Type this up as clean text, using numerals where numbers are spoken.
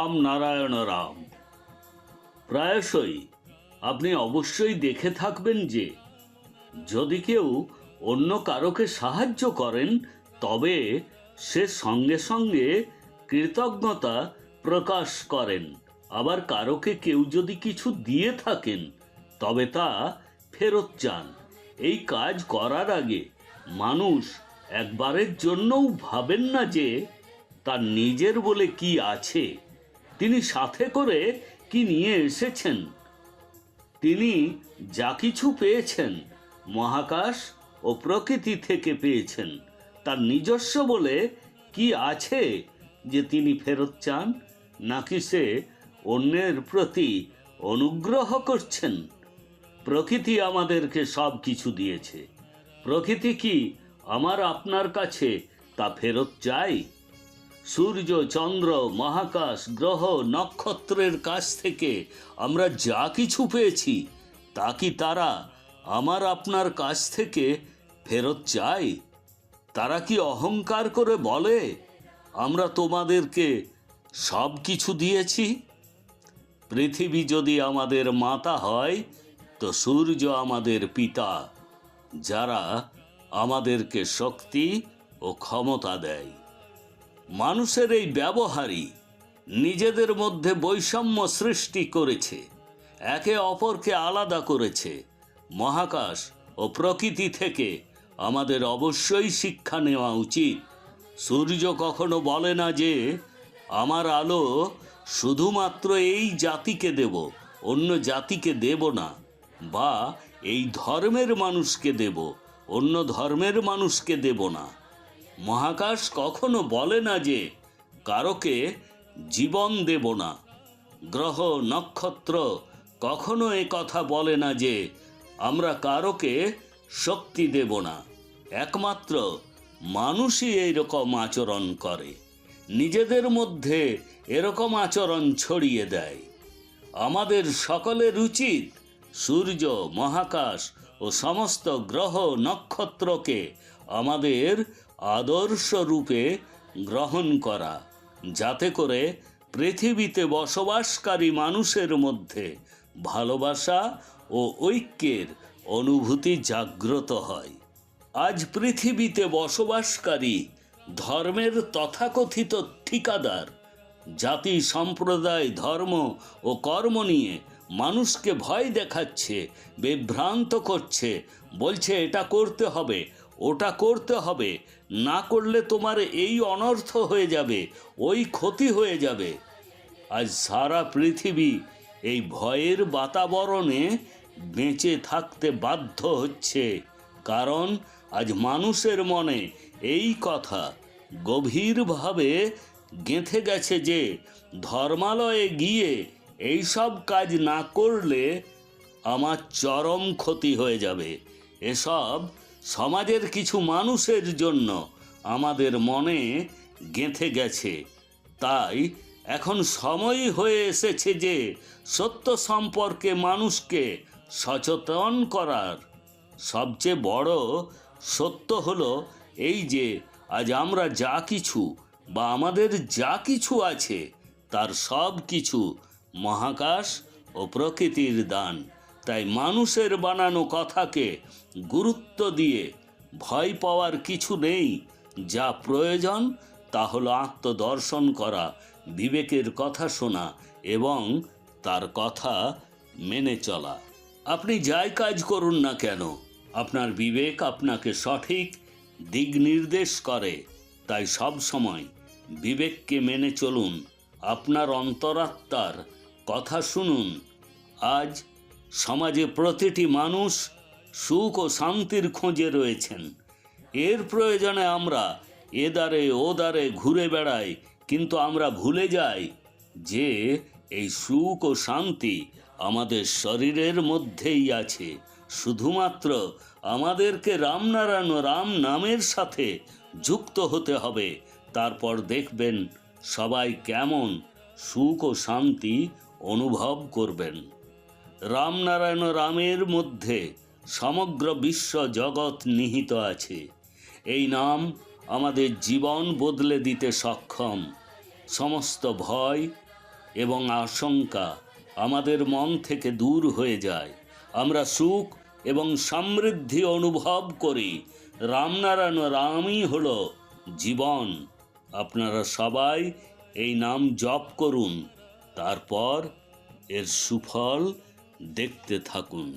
রাম নারায়ণ রাম। প্রায়শই আপনি অবশ্যই দেখে থাকবেন যে যদি কেউ অন্য কারোকে সাহায্য করেন তবে সে সঙ্গে সঙ্গে কৃতজ্ঞতা প্রকাশ করেন। আবার কারোকে কেউ যদি কিছু দিয়ে থাকেন তবে তা ফেরত চান। এই কাজ করার আগে মানুষ একবারের জন্যও ভাবেন না যে তার নিজের বলে কি আছে, তিনি সাথে করে কি নিয়ে এসেছেন। তিনি যা কিছু পেয়েছেন মহাকাশ ও প্রকৃতি থেকে পেয়েছেন, তার নিজস্ব বলে কি আছে যে তিনি ফেরত চান, নাকি সে অন্যের প্রতি অনুগ্রহ করছেন। প্রকৃতি আমাদেরকে সব কিছু দিয়েছে। প্রকৃতি কি আমার আপনার কাছে তা ফেরত চাই? সূর্য, চন্দ্র, মহাকাশ, গ্রহ, নক্ষত্রের কাছ থেকে আমরা যা কিছু পেয়েছি তা কি তারা আমার আপনার কাছ থেকে ফেরত চায়? তারা কি অহংকার করে বলে আমরা তোমাদেরকে সব কিছু দিয়েছি? পৃথিবী যদি আমাদের মাতা হয় তো সূর্য আমাদের পিতা, যারা আমাদেরকে শক্তি ও ক্ষমতা দেয়। মানুষের এই ব্যবহারই নিজেদের মধ্যে বৈষম্য সৃষ্টি করেছে, একে অপরকে আলাদা করেছে। মহাকাশ ও প্রকৃতি থেকে আমাদের অবশ্যই শিক্ষা নেওয়া উচিত। সূর্য কখনো বলে না যে আমার আলো শুধুমাত্র এই জাতিকে দেব, অন্য জাতিকে দেব না, বা এই ধর্মের মানুষকে দেব, অন্য ধর্মের মানুষকে দেব না। মহাকাশ কখনো বলে না যে কারোকে জীবন দেব না। গ্রহ, নক্ষত্র কখনো এ কথা বলে না যে আমরা কারোকে শক্তি দেব না। একমাত্র মানুষই এইরকম আচরণ করে, নিজেদের মধ্যে এরকম আচরণ ছড়িয়ে দেয়। আমাদের সকলের উচিত সূর্য, মহাকাশ ও সমস্ত গ্রহ নক্ষত্রকে আমাদের আদর্শ রূপে গ্রহণ করা, যাতে করে পৃথিবীতে বসবাসকারী মানুষের মধ্যে ভালোবাসা ও ঐক্যের অনুভূতি জাগ্রত হয়। আজ পৃথিবীতে বসবাসকারী ধর্মের তথাকথিত ঠিকাদার জাতি, সম্প্রদায়, ধর্ম ও কর্ম নিয়ে মানুষকে ভয় দেখাচ্ছে, বিভ্রান্ত করছে, বলছে এটা করতে হবে, ওটা করতে হবে, না করলে তোমার এই অনর্থ হয়ে যাবে, ওই ক্ষতি হয়ে যাবে। আজ সারা পৃথিবী এই ভয়ের বাতাবরণে বেঁচে থাকতে বাধ্য হচ্ছে, কারণ আজ মানুষের মনে এই কথা গভীরভাবে গেঁথে গেছে যে ধর্মালয়ে গিয়ে এই সব কাজ না করলে আমার চরম ক্ষতি হয়ে যাবে। এসব সমাজের কিছু মানুষের জন্য আমাদের মনে গেঁথে গেছে। তাই এখন সময় হয়ে এসেছে যে সত্য সম্পর্কে মানুষকে সচেতন করার। সবচেয়ে বড় সত্য হলো এই যে আজ আমরা যা কিছু বা আমাদের যা কিছু আছে তার সব কিছু মহাকাশ ও প্রকৃতির দান। তাই মানুষের বানানো কথাকে গুরুত্ব দিয়ে ভয় পাওয়ার কিছু নেই। যা প্রয়োজন তা হলো আত্মদর্শন করা, বিবেকের কথা শোনা এবং তার কথা মেনে চলা। আপনি যাই কাজ করুন না কেন, আপনার বিবেক আপনাকে সঠিক দিক নির্দেশ করে। তাই সব সময় বিবেককে মেনে চলুন, আপনার অন্তরাত্মার কথা শুনুন। আজ সমাজে প্রতিটি মানুষ সুখ ও শান্তির খোঁজে রয়েছেন। এর প্রয়োজনে আমরা এদারে ওদারে ঘুরে বেড়াই, কিন্তু আমরা ভুলে যাই যে এই সুখ ও শান্তি আমাদের শরীরের মধ্যেই আছে। শুধুমাত্র আমাদেরকে রামনারায়ণ রাম নামের সাথে যুক্ত হতে হবে। তারপর দেখবেন সবাই কেমন সুখ ও শান্তি অনুভব করবেন। রামনারায়ণ রামের মধ্যে সমগ্র বিশ্ব জগৎ নিহিত আছে। এই নাম আমাদের জীবন বদলে দিতে সক্ষম। সমস্ত ভয় এবং আশঙ্কা আমাদের মন থেকে দূর হয়ে যায়। আমরা সুখ এবং সমৃদ্ধি অনুভব করি। রামনারায়ণ রামই হলো জীবন। আপনারা সবাই এই নাম জপ করুন, তারপর এর সুফল দেখতে থাকুন।